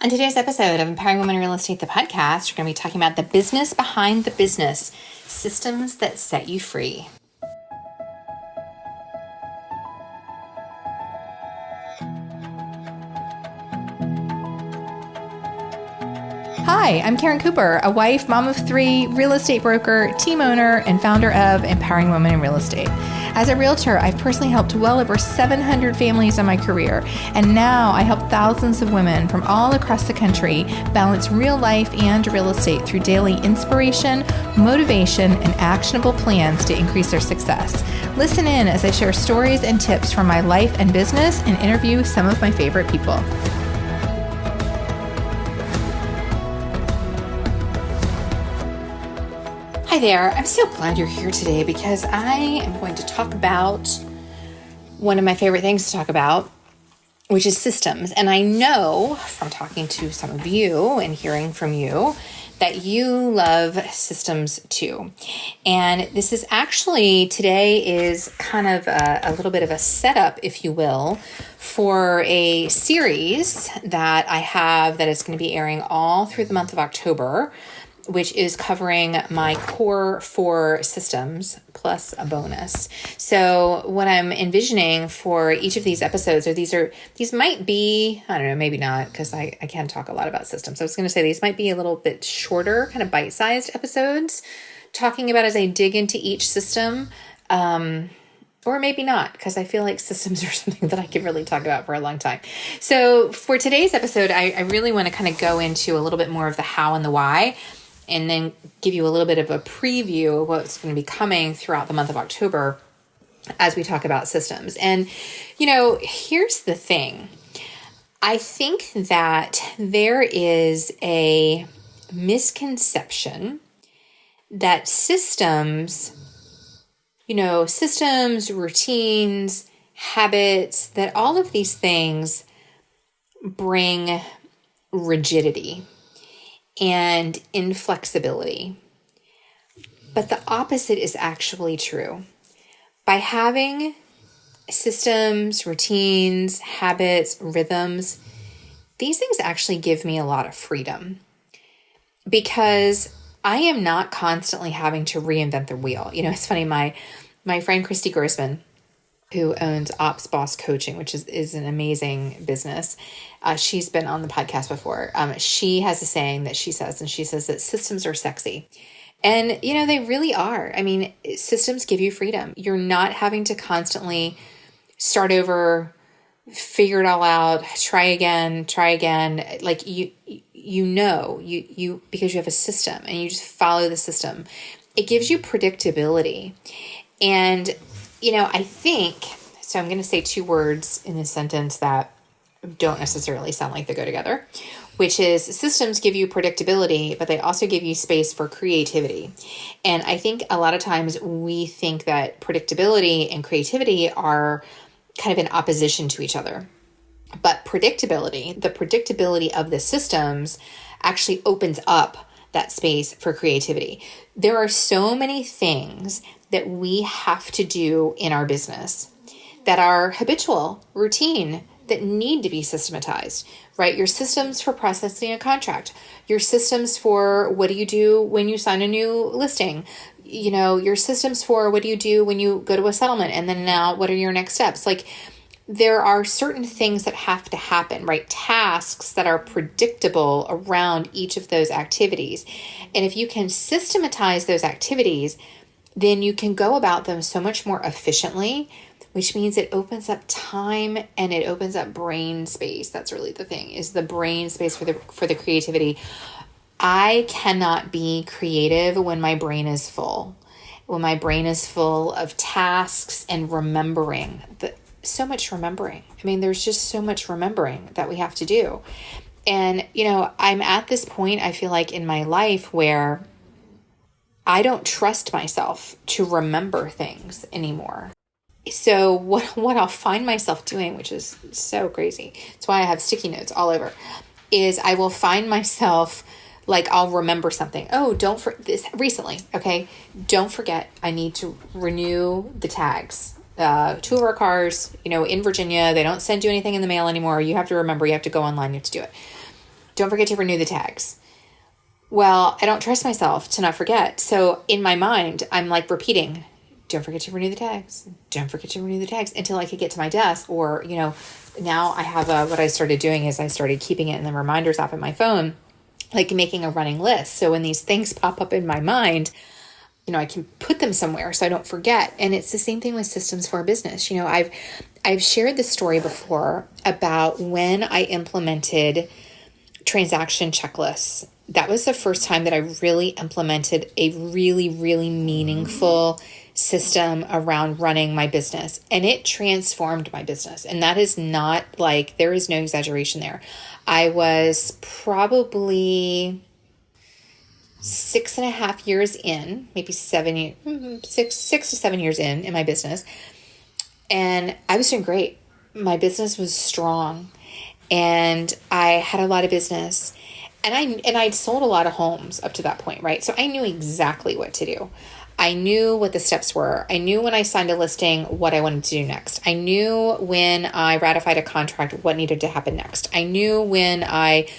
On today's episode of Empowering Women in Real Estate, the podcast, we're going to be talking about the business behind the business, systems that set you free. Hi, I'm Karen Cooper, a wife, mom of three, real estate broker, team owner, and founder of Empowering Women in Real Estate. As a realtor, I've personally helped well over 700 families in my career, and now I help thousands of women from all across the country balance real life and real estate through daily inspiration, motivation, and actionable plans to increase their success. Listen in as I share stories and tips from my life and business and interview some of my favorite people. Hi there, I'm so glad you're here today because I am going to talk about one of my favorite things to talk about, which is systems. And I know from talking to some of you and hearing from you that you love systems too. And this is actually, today is kind of a little bit of a setup, if you will, for a series that I have that is going to be airing all through the month of October, which is covering my core 4 systems plus a bonus. So what I'm envisioning for each of these episodes, these might be, I don't know, maybe not, because I can talk a lot about systems. I was going to say these might be a little bit shorter, kind of bite-sized episodes, talking about as I dig into each system, or maybe not, because I feel like systems are something that I could really talk about for a long time. So for today's episode, I really want to kind of go into a little bit more of the how and the why, and then give you a little bit of a preview of what's going to be coming throughout the month of October as we talk about systems. And, here's the thing. I think that there is a misconception that systems, routines, habits, that all of these things bring rigidity and inflexibility. But the opposite is actually true. By having systems, routines, habits, rhythms, these things actually give me a lot of freedom because I am not constantly having to reinvent the wheel. It's funny, my friend Christy Grossman, who owns Ops Boss Coaching, which is an amazing business. She's been on the podcast before. She has a saying that she says that systems are sexy. And, they really are. I mean, systems give you freedom. You're not having to constantly start over, figure it all out, try again. Like you because you have a system and you just follow the system. It gives you predictability. And I think, so I'm going to say 2 words in this sentence that don't necessarily sound like they go together, which is systems give you predictability, but they also give you space for creativity. And I think a lot of times we think that predictability and creativity are kind of in opposition to each other. But the predictability of the systems actually opens up that space for creativity. There are so many things that we have to do in our business that are habitual, routine, that need to be systematized, right? Your systems for processing a contract, your systems for what do you do when you sign a new listing, your systems for what do you do when you go to a settlement, and then now what are your next steps? Like, there are certain things that have to happen, right? Tasks that are predictable around each of those activities. And if you can systematize those activities, then you can go about them so much more efficiently, which means it opens up time and it opens up brain space. That's really the thing, is the brain space for the creativity. I cannot be creative when my brain is full. When my brain is full of tasks and remembering. So much remembering. I mean, there's just so much remembering that we have to do. And, I'm at this point, I feel like, in my life where I don't trust myself to remember things anymore. So what I'll find myself doing, which is so crazy, that's why I have sticky notes all over, is I will find myself, like, I'll remember something. Oh, this recently, okay? Don't forget, I need to renew the tags. 2 of our cars, in Virginia, they don't send you anything in the mail anymore. You have to remember, you have to go online, you have to do it. don't forget to renew the tags. Well, I don't trust myself to not forget. So in my mind, I'm like repeating, don't forget to renew the tags. Don't forget to renew the tags until I could get to my desk. Or, now I have what I started doing is I started keeping it in the reminders app in my phone, like making a running list. So when these things pop up in my mind, I can put them somewhere so I don't forget. And it's the same thing with systems for a business. I've shared this story before about when I implemented transaction checklists. That was the first time that I really implemented a really, really meaningful system around running my business. And it transformed my business. And that is not there is no exaggeration there. I was probably 6.5 years in, maybe 6 to 7 years in my business. And I was doing great. My business was strong and I had a lot of business and I'd sold a lot of homes up to that point, right? So I knew exactly what to do. I knew what the steps were. I knew when I signed a listing what I wanted to do next. I knew when I ratified a contract what needed to happen next. I knew when I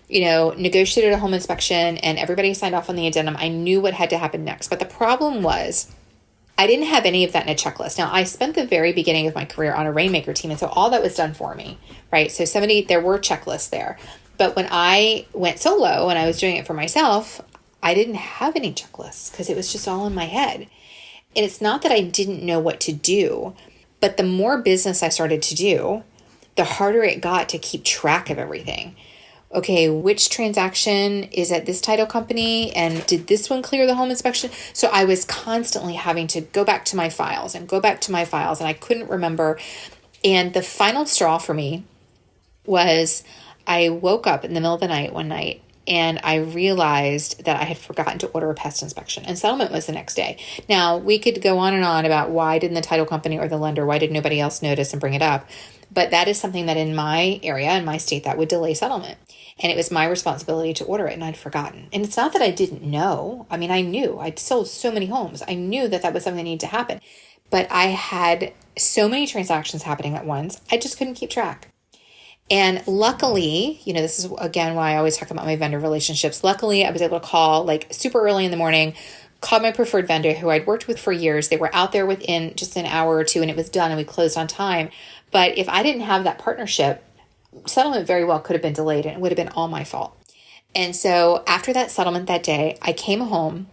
negotiated a home inspection and everybody signed off on the addendum. I knew what had to happen next. But the problem was I didn't have any of that in a checklist. Now, I spent the very beginning of my career on a Rainmaker team, and so all that was done for me, right? So there were checklists there. But when I went solo and I was doing it for myself, I didn't have any checklists because it was just all in my head. And it's not that I didn't know what to do, but the more business I started to do, the harder it got to keep track of everything. Okay, which transaction is at this title company and did this one clear the home inspection? So I was constantly having to go back to my files and I couldn't remember. And the final straw for me was I woke up in the middle of the night one night and I realized that I had forgotten to order a pest inspection, and settlement was the next day. Now, we could go on and on about why didn't the title company or the lender, why did nobody else notice and bring it up? But that is something that in my area, in my state, that would delay settlement. And it was my responsibility to order it, and I'd forgotten. And it's not that I didn't know. I mean, I knew. I'd sold so many homes. I knew that was something that needed to happen. But I had so many transactions happening at once, I just couldn't keep track. And luckily, this is, again, why I always talk about my vendor relationships. Luckily, I was able to call super early in the morning, called my preferred vendor who I'd worked with for years. They were out there within just an hour or two, and it was done, and we closed on time. But if I didn't have that partnership, settlement very well could have been delayed, and it would have been all my fault. And so after that settlement that day, I came home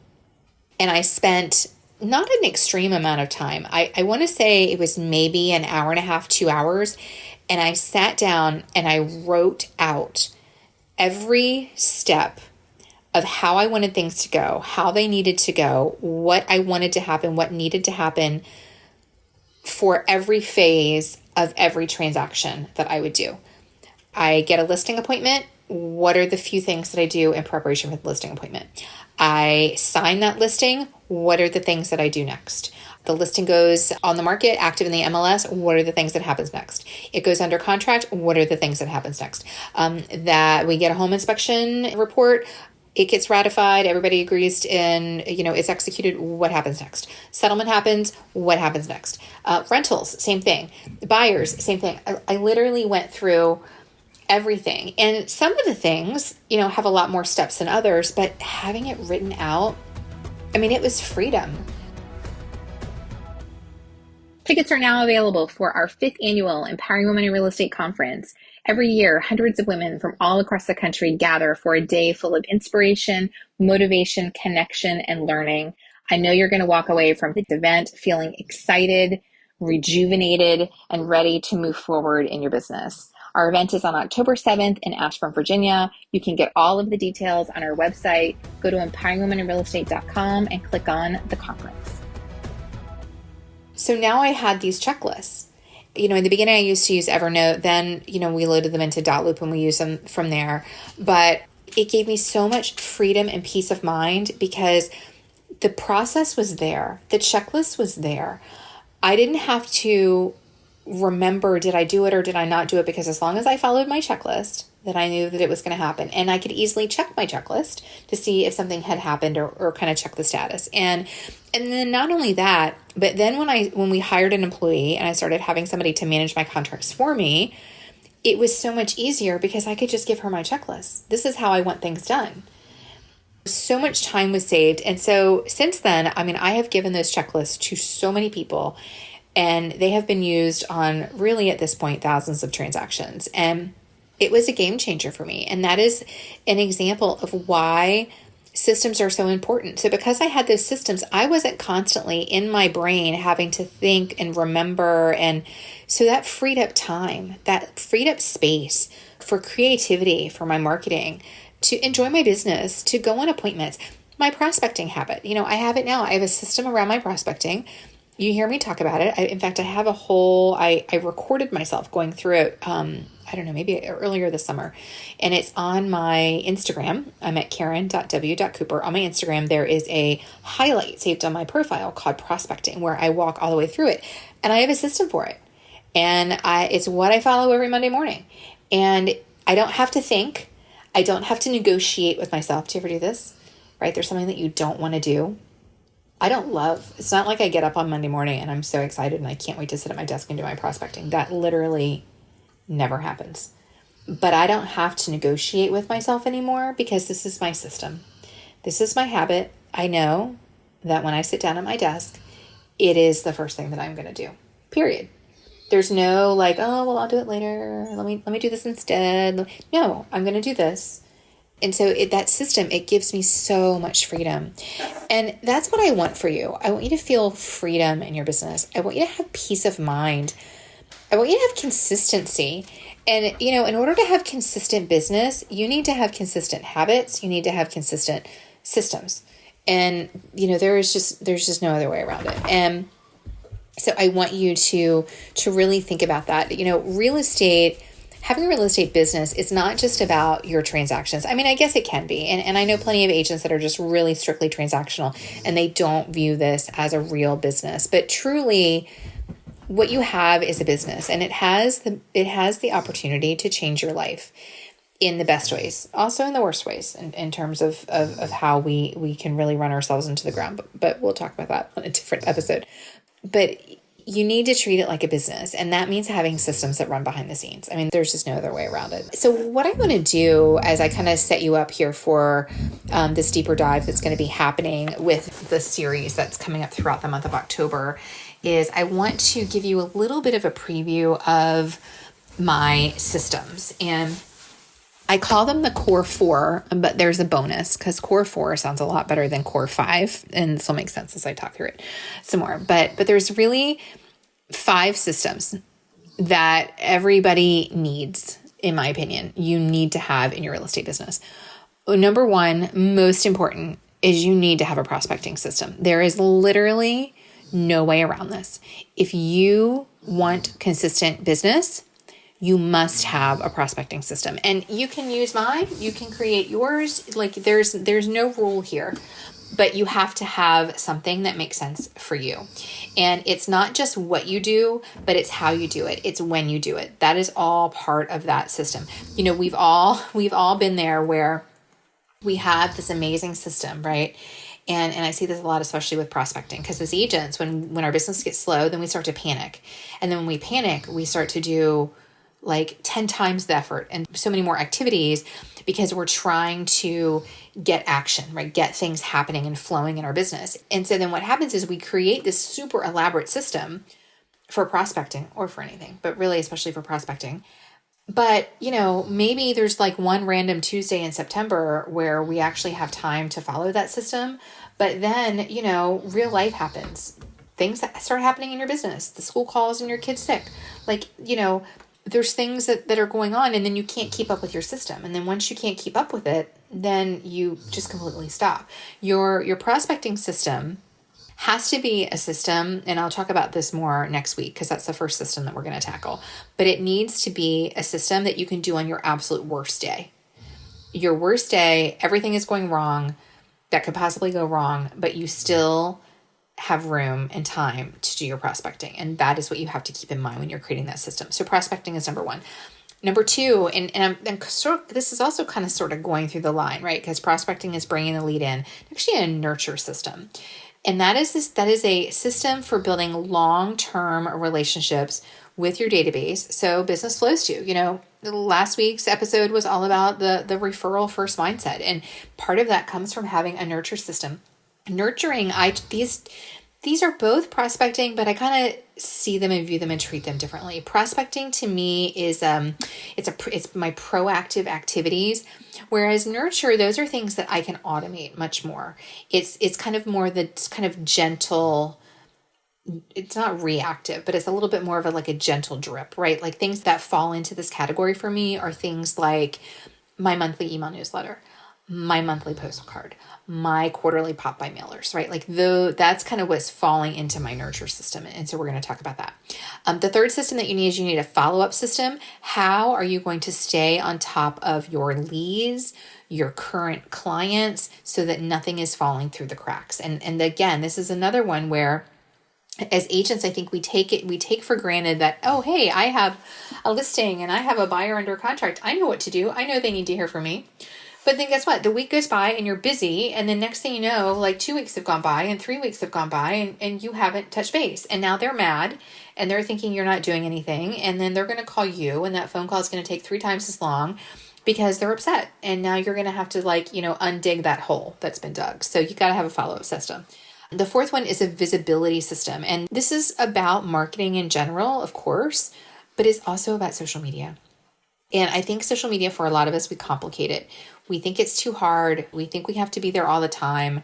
and I spent not an extreme amount of time. I want to say it was maybe an hour and a half, 2 hours. And I sat down and I wrote out every step of how I wanted things to go, how they needed to go, what I wanted to happen, what needed to happen for every phase of every transaction that I would do. I get a listing appointment. What are the few things that I do in preparation for the listing appointment? I sign that listing. What are the things that I do next? The listing goes on the market, active in the MLS. What are the things that happens next? It goes under contract. What are the things that happens next? That we get a home inspection report. It gets ratified. Everybody agrees and, it's executed. What happens next? Settlement happens. What happens next? Rentals, same thing. Buyers, same thing. I literally went through everything. And some of the things, have a lot more steps than others, but having it written out, it was freedom. Tickets are now available for our 5th annual Empowering Women in Real Estate Conference. Every year, hundreds of women from all across the country gather for a day full of inspiration, motivation, connection, and learning. I know you're going to walk away from this event feeling excited, rejuvenated, and ready to move forward in your business. Our event is on October 7th in Ashburn, Virginia. You can get all of the details on our website. Go to empoweringwomeninrealestate.com and click on the conference. So now I had these checklists. In the beginning, I used to use Evernote. Then, we loaded them into Dotloop and we used them from there. But it gave me so much freedom and peace of mind because the process was there. The checklist was there. I didn't have to remember, did I do it or did I not do it? Because as long as I followed my checklist, then I knew that it was going to happen. And I could easily check my checklist to see if something had happened or kind of check the status. And then not only that, but then when we hired an employee and I started having somebody to manage my contracts for me, it was so much easier because I could just give her my checklist. This is how I want things done. So much time was saved. And so since then, I mean, I have given those checklists to so many people, and they have been used on really at this point, thousands of transactions. And it was a game changer for me. And that is an example of why systems are so important. So because I had those systems, I wasn't constantly in my brain having to think and remember. And so that freed up time, that freed up space for creativity, for my marketing, to enjoy my business, to go on appointments. My prospecting habit, I have it now. I have a system around my prospecting. You hear me talk about it. In fact, I have I recorded myself going through it, I don't know, maybe earlier this summer. And it's on my Instagram. I'm at karen.w.cooper. On my Instagram, there is a highlight saved on my profile called Prospecting, where I walk all the way through it. And I have a system for it. And it's what I follow every Monday morning. And I don't have to think. I don't have to negotiate with myself. Do you ever do this? Right? There's something that you don't want to do. It's not like I get up on Monday morning and I'm so excited and I can't wait to sit at my desk and do my prospecting. That literally never happens. But I don't have to negotiate with myself anymore because this is my system. This is my habit. I know that when I sit down at my desk, it is the first thing that I'm going to do, period. There's no like, oh, well, I'll do it later. Let me do this instead. No, I'm going to do this. And so that system, it gives me so much freedom. And that's what I want for you. I want you to feel freedom in your business. I want you to have peace of mind. I want you to have consistency. And, in order to have consistent business, you need to have consistent habits. You need to have consistent systems. And, there's just no other way around it. And so I want you to really think about that. Having a real estate business is not just about your transactions. I mean, I guess it can be. And I know plenty of agents that are just really strictly transactional and they don't view this as a real business. But truly, what you have is a business, and it has the opportunity to change your life in the best ways, also in the worst ways in terms of how we can really run ourselves into the ground. But we'll talk about that on a different episode. But you need to treat it like a business. And that means having systems that run behind the scenes. I mean, there's just no other way around it. So what I want to do as I kind of set you up here for this deeper dive that's going to be happening with the series that's coming up throughout the month of October is I want to give you a little bit of a preview of my systems. And I call them the core 4, but there's a bonus because core 4 sounds a lot better than core 5. And this will make sense as I talk through it some more. But there's really 5 systems that everybody needs, in my opinion, you need to have in your real estate business. Number 1, most important, is you need to have a prospecting system. There is literally no way around this. If you want consistent business, you must have a prospecting system. And you can use mine, you can create yours. Like there's no rule here, but you have to have something that makes sense for you. And it's not just what you do, but it's how you do it. It's when you do it. That is all part of that system. We've all been there where we have this amazing system, right? And I see this a lot, especially with prospecting, because as agents, when our business gets slow, then we start to panic. And then when we panic, we start to do like 10 times the effort and so many more activities because we're trying to get action, right? Get things happening and flowing in our business. And so then what happens is we create this super elaborate system for prospecting or for anything, but really especially for prospecting. But, maybe there's like one random Tuesday in September where we actually have time to follow that system. But then, real life happens. Things that start happening in your business. The school calls and your kid's sick. Like, there's things that are going on and then you can't keep up with your system. And then once you can't keep up with it, then you just completely stop. Your prospecting system has to be a system, and I'll talk about this more next week because that's the first system that we're going to tackle. But it needs to be a system that you can do on your absolute worst day. Your worst day, everything is going wrong that could possibly go wrong, but you still have room and time to do your prospecting. And that is what you have to keep in mind when you're creating that system. So prospecting is number 1. Number 2, and this is also kind of sort of going through the line, right? Because prospecting is bringing the lead in, actually a nurture system. And that is a system for building long-term relationships with your database so business flows to you. Last week's episode was all about the referral first mindset. And part of that comes from having a nurture system. Nurturing, these are both prospecting, but I kind of see them and view them and treat them differently. Prospecting to me is it's my proactive activities, whereas nurture, those are things that I can automate much more. It's kind of more the kind of gentle. It's not reactive, but it's a little bit more of a gentle drip, right? Like things that fall into this category for me are things like my monthly email newsletter, my monthly postcard, my quarterly pop by mailers, right? That's kind of what's falling into my nurture system. And so we're going to talk about that. The third system that you need is you need a follow-up system. How are you going to stay on top of your leads, your current clients, so that nothing is falling through the cracks? And again, this is another one where as agents, I think we take for granted that, oh, hey, I have a listing and I have a buyer under contract. I know what to do. I know they need to hear from me. But then guess what? The week goes by and you're busy. And then next thing you know, 2 weeks have gone by and 3 weeks have gone by and you haven't touched base. And now they're mad and they're thinking you're not doing anything. And then they're going to call you and that phone call is going to take 3 times as long because they're upset. And now you're going to have to undig that hole that's been dug. So you got to have a follow-up system. The fourth one is a visibility system. And this is about marketing in general, of course, but it's also about social media. And I think social media, for a lot of us, we complicate it. We think it's too hard. We think we have to be there all the time.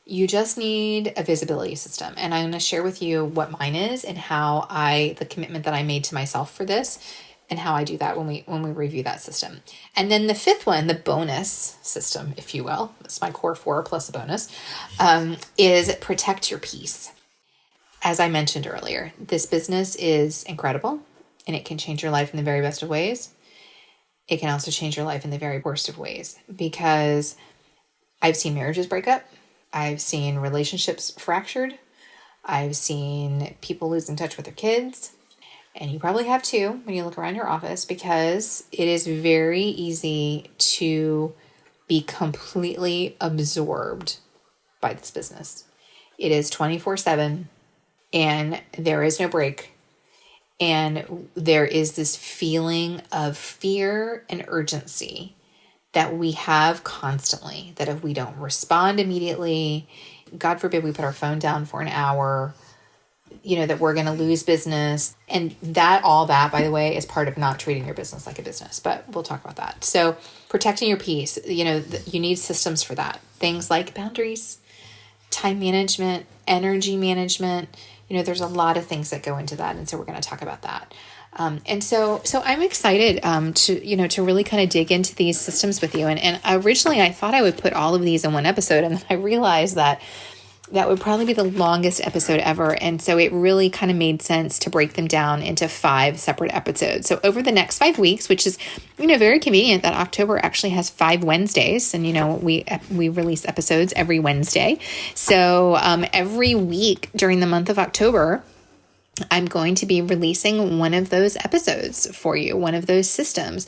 You just need a visibility system. And I'm going to share with you what mine is and how the commitment that I made to myself for this and how I do that when we review that system. And then the fifth one, the bonus system, if you will, it's my core 4 plus a bonus, is protect your peace. As I mentioned earlier, this business is incredible and it can change your life in the very best of ways. It can also change your life in the very worst of ways, because I've seen marriages break up. I've seen relationships fractured. I've seen people losing touch with their kids. And you probably have too when you look around your office, because it is very easy to be completely absorbed by this business. It is 24/7 and there is no break. And there is this feeling of fear and urgency that we have constantly, that if we don't respond immediately, God forbid we put our phone down for an hour, that we're going to lose business. And all that, by the way, is part of not treating your business like a business, but we'll talk about that. So protecting your peace, you need systems for that. Things like boundaries, time management, energy management. There's a lot of things that go into that. And so we're going to talk about that. And so I'm excited to really kind of dig into these systems with you. And originally I thought I would put all of these in one episode, and then I realized that would probably be the longest episode ever. And so it really kind of made sense to break them down into 5 separate episodes. So over the next 5 weeks, which is, very convenient that October actually has 5 Wednesdays. And, we release episodes every Wednesday. So every week during the month of October, I'm going to be releasing one of those episodes for you, one of those systems: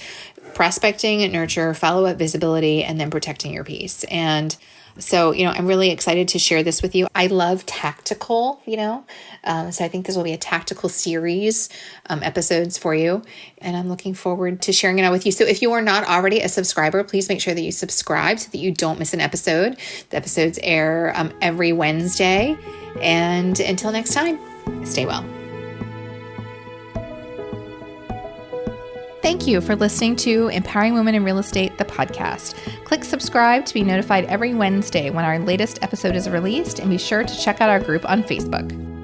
prospecting, nurture, follow-up, visibility, and then protecting your peace. And so, I'm really excited to share this with you. I love tactical, so I think this will be a tactical series episodes for you. And I'm looking forward to sharing it out with you. So if you are not already a subscriber, please make sure that you subscribe so that you don't miss an episode. The episodes air every Wednesday. And until next time, stay well. Thank you for listening to Empowering Women in Real Estate, the podcast. Click subscribe to be notified every Wednesday when our latest episode is released, and be sure to check out our group on Facebook.